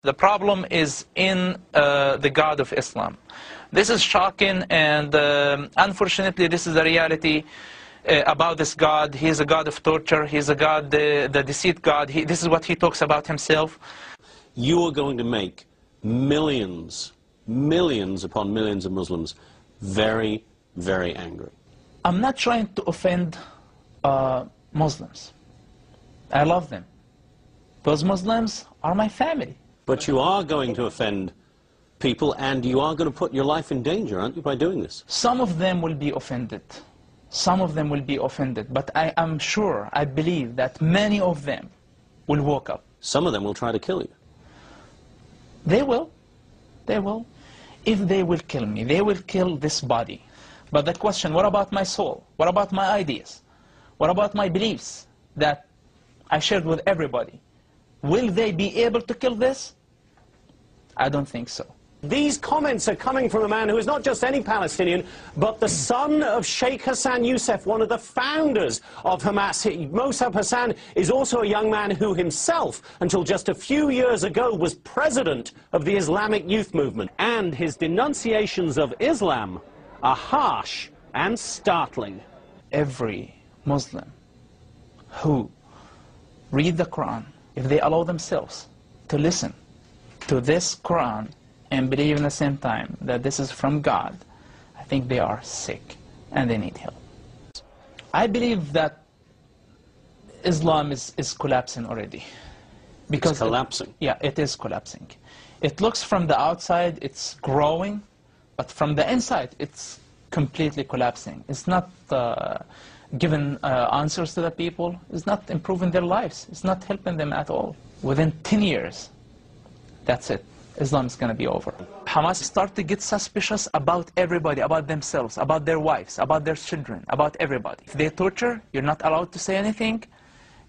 The problem is in the God of Islam. This is shocking, and unfortunately this is the reality about this God. He is a God of torture. He is a God, the deceit God. This is what he talks about himself. You are going to make millions, millions upon millions of Muslims very, very angry. I'm not trying to offend Muslims. I love them. Those Muslims are my family. But you are going to offend people, and you are going to put your life in danger, aren't you, by doing this? Some of them will be offended. Some of them will be offended. But I am sure, I believe that many of them will wake up. Some of them will try to kill you. They will. They will. If they will kill me, they will kill this body. But the question, what about my soul? What about my ideas? What about my beliefs that I shared with everybody? Will they be able to kill this? I don't think so. These comments are coming from a man who is not just any Palestinian, but the son of Sheikh Hassan Youssef, one of the founders of Hamas. Mosab Hassan is also a young man who himself, until just a few years ago, was president of the Islamic Youth Movement. And his denunciations of Islam are harsh and startling. Every Muslim who read the Quran, if they allow themselves to listen to this Quran and believe in the same time that this is from God, I think they are sick and they need help. I believe that Islam is collapsing already. Because it's collapsing? It is collapsing. It looks from the outside, it's growing, but from the inside, it's completely collapsing. It's not giving answers to the people. It's not improving their lives. It's not helping them at all. Within 10 years, that's it. Islam is going to be over. Hamas start to get suspicious about everybody, about themselves, about their wives, about their children, about everybody. If they torture, you're not allowed to say anything.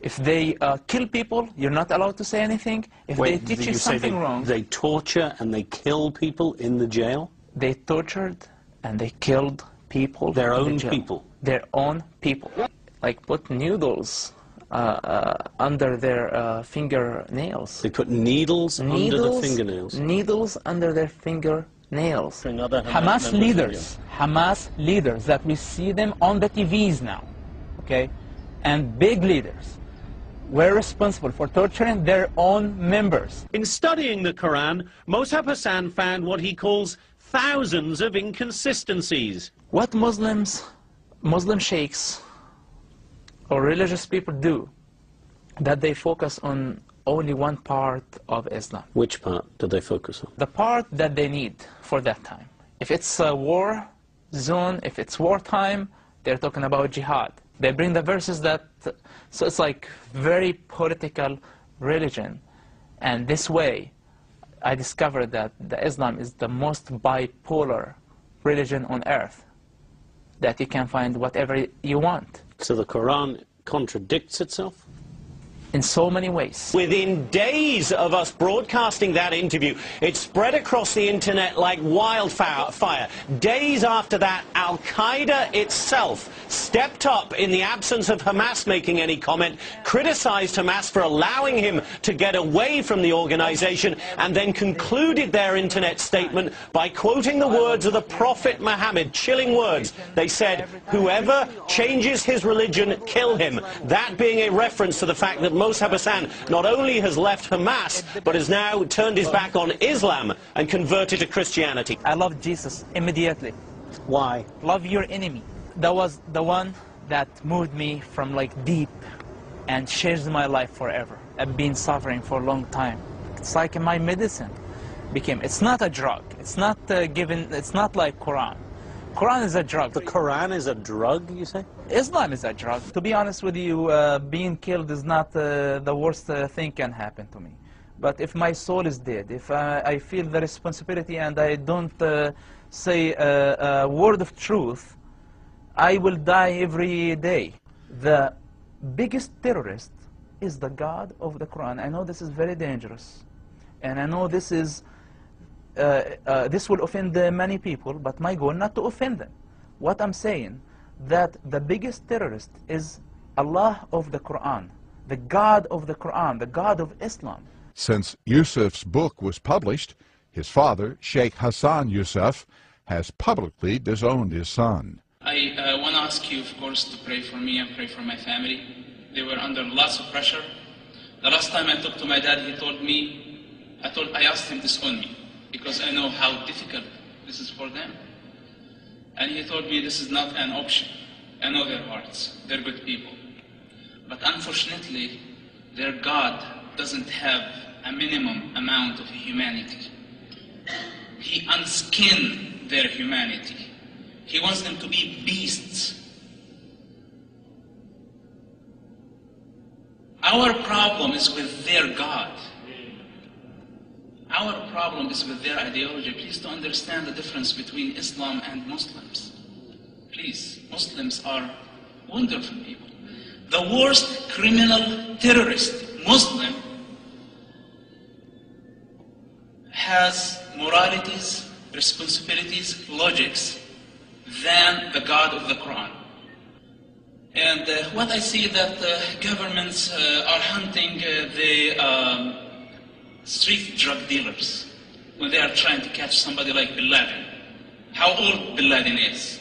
If they kill people, you're not allowed to say anything. If they teach you something wrong... They torture and they kill people in the jail? They tortured and they killed people. Their own people? Their own people. Like put needles under their fingernails. They put needles under the fingernails? Needles under their fingernails. Hamas leaders that we see them on the TVs now, okay, and big leaders were responsible for torturing their own members. In studying the Quran, Mosab Hassan found what he calls thousands of inconsistencies. What Muslim sheikhs or religious people do, that they focus on only one part of Islam. Which part do they focus on? The part that they need for that time. If it's a war zone, if it's wartime, they're talking about jihad. They bring the verses that, so it's like very political religion. And this way, I discovered that the Islam is the most bipolar religion on earth, that you can find whatever you want. So the Quran contradicts itself? In so many ways. Within days of us broadcasting that interview, it spread across the internet like wildfire. Days after that, Al-Qaeda itself stepped up in the absence of Hamas making any comment, criticized Hamas for allowing him to get away from the organization, and then concluded their internet statement by quoting the words of the Prophet Muhammad, chilling words. They said, "Whoever changes his religion, kill him." That being a reference to the fact that Mosab Hassan not only has left Hamas, but has now turned his back on Islam and converted to Christianity. I love Jesus immediately. Why? Love your enemy. That was the one that moved me from like deep and changed my life forever. I've been suffering for a long time. It's like my medicine became. It's not a drug. It's not it's not like Quran. Quran is a drug. The Quran is a drug, you say? Islam is a drug. To be honest with you, being killed is not the worst thing can happen to me. But if my soul is dead, if I feel the responsibility and I don't say a word of truth, I will die every day. The biggest terrorist is the God of the Quran. I know this is very dangerous. And I know this is this will offend many people, but my goal not to offend them. What I'm saying, that the biggest terrorist is Allah of the Quran, the God of the Quran, the God of Islam. Since Youssef's book was published, his father, Sheikh Hassan Youssef, has publicly disowned his son. I want to ask you, of course, to pray for me and pray for my family. They were under lots of pressure. The last time I talked to my dad, he told me, I asked him to disown me, because I know how difficult this is for them. And he told me this is not an option. I know their hearts, they're good people. But unfortunately, their God doesn't have a minimum amount of humanity. He unskinned their humanity. He wants them to be beasts. Our problem is with their God. Our problem is with their ideology. Please to understand the difference between Islam and Muslims. Please, Muslims are wonderful people. The worst criminal terrorist Muslim has moralities, responsibilities, logics than the God of the Quran. And what I see that governments are hunting the street drug dealers when they are trying to catch somebody like Bin Laden. How old Bin Laden is?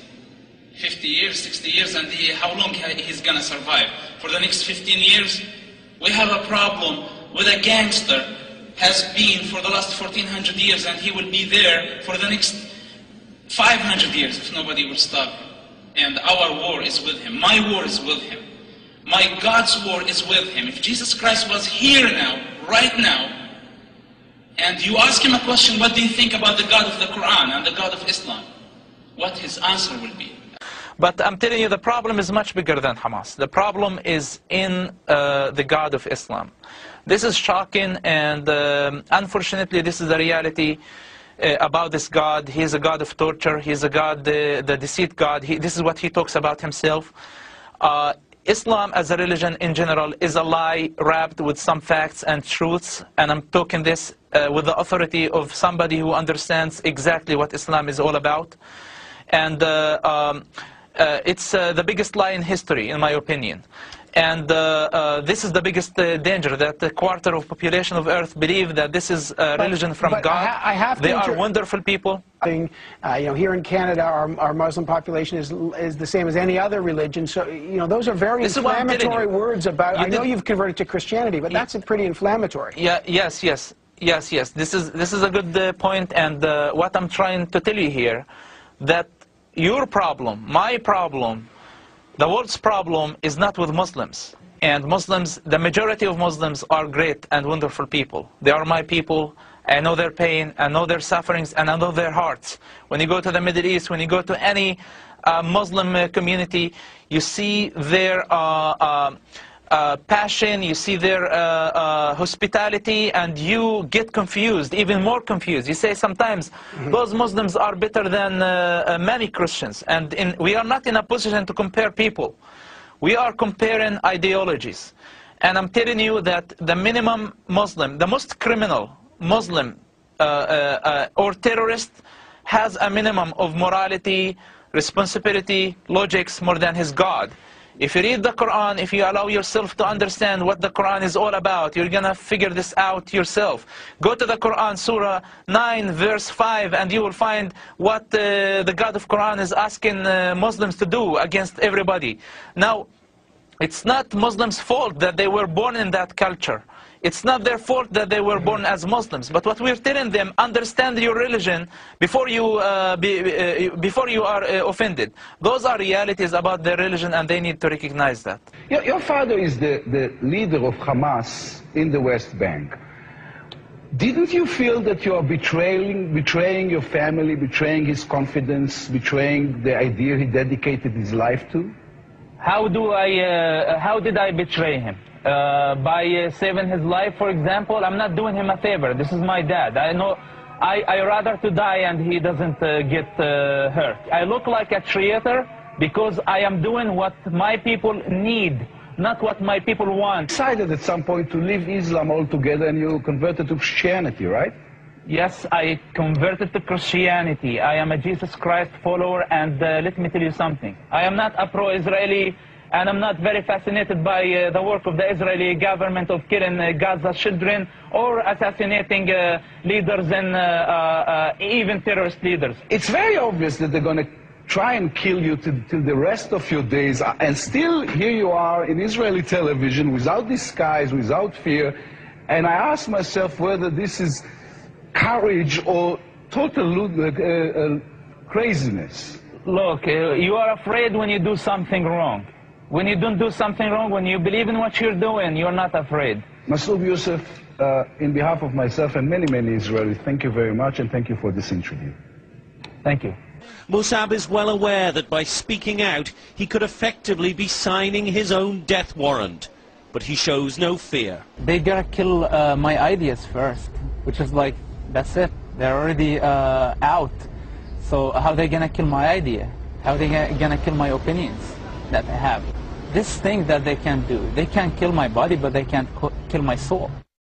50 years, 60 years, and how long he's gonna survive? For the next 15 years? We have a problem with a gangster has been for the last 1400 years, and he will be there for the next 500 years if nobody will stop him. And our war is with him. My war is with him. My God's war is with him. If Jesus Christ was here now, right now, and you ask him a question, what do you think about the God of the Quran and the God of Islam? What his answer will be. But I'm telling you, the problem is much bigger than Hamas. The problem is in the God of Islam. This is shocking, and unfortunately this is the reality about this God. He's a God of torture. He's a God, the deceit God. This is what he talks about himself. Islam as a religion in general is a lie wrapped with some facts and truths, and I'm talking this with the authority of somebody who understands exactly what Islam is all about. And it's the biggest lie in history, in my opinion. And this is the biggest danger, that the quarter of population of Earth believe that this is a religion from God. They are wonderful people. You know, here in Canada, our Muslim population is the same as any other religion. So, you know, those are very inflammatory words about. I know you've converted to Christianity, but that's pretty inflammatory. Yeah. Yes. This is a good point, and what I'm trying to tell you here, that your problem, my problem, the world's problem is not with Muslims. And Muslims, the majority of Muslims are great and wonderful people. They are my people. I know their pain, I know their sufferings, and I know their hearts. When you go to the Middle East, when you go to any Muslim community, you see their passion, you see their hospitality, and you get confused, even more confused. You say sometimes, those Muslims are better than many Christians. And we are not in a position to compare people. We are comparing ideologies. And I'm telling you that the minimum Muslim, the most criminal Muslim or terrorist has a minimum of morality, responsibility, logics more than his God. If you read the Quran, if you allow yourself to understand what the Quran is all about, you're going to figure this out yourself. Go to the Quran, Surah 9, verse 5, and you will find what the God of Quran is asking Muslims to do against everybody. Now, it's not Muslims' fault that they were born in that culture. It's not their fault that they were born as Muslims. But what we're telling them, understand your religion before you are offended. Those are realities about their religion, and they need to recognize that. Your father is the leader of Hamas in the West Bank. Didn't you feel that you are betraying your family, betraying his confidence, betraying the idea he dedicated his life to? How did I betray him? By saving his life, for example? I'm not doing him a favor. This is my dad. I know I rather to die and he doesn't get hurt. I look like a traitor because I am doing what my people need, not what my people want. You decided at some point to leave Islam altogether, and you converted to Christianity, right? Yes, I converted to Christianity. I am a Jesus Christ follower, and let me tell you something. I am not a pro-Israeli and I'm not very fascinated by the work of the Israeli government of killing Gaza children or assassinating leaders and even terrorist leaders. It's very obvious that they're going to try and kill you till the rest of your days, and still here you are in Israeli television without disguise, without fear, and I ask myself whether this is courage or total craziness. Look, you are afraid when you do something wrong. When you don't do something wrong, when you believe in what you're doing, you're not afraid. Mosab Youssef, in behalf of myself and many, many Israelis, thank you very much, and thank you for this interview. Thank you. Mosab is well aware that by speaking out, he could effectively be signing his own death warrant. But he shows no fear. They gotta kill my ideas first, which is like, that's it. They're already out. So how are they gonna kill my idea? How are they gonna kill my opinions that I have? This thing that they can do, they can't kill my body, but they can't kill my soul.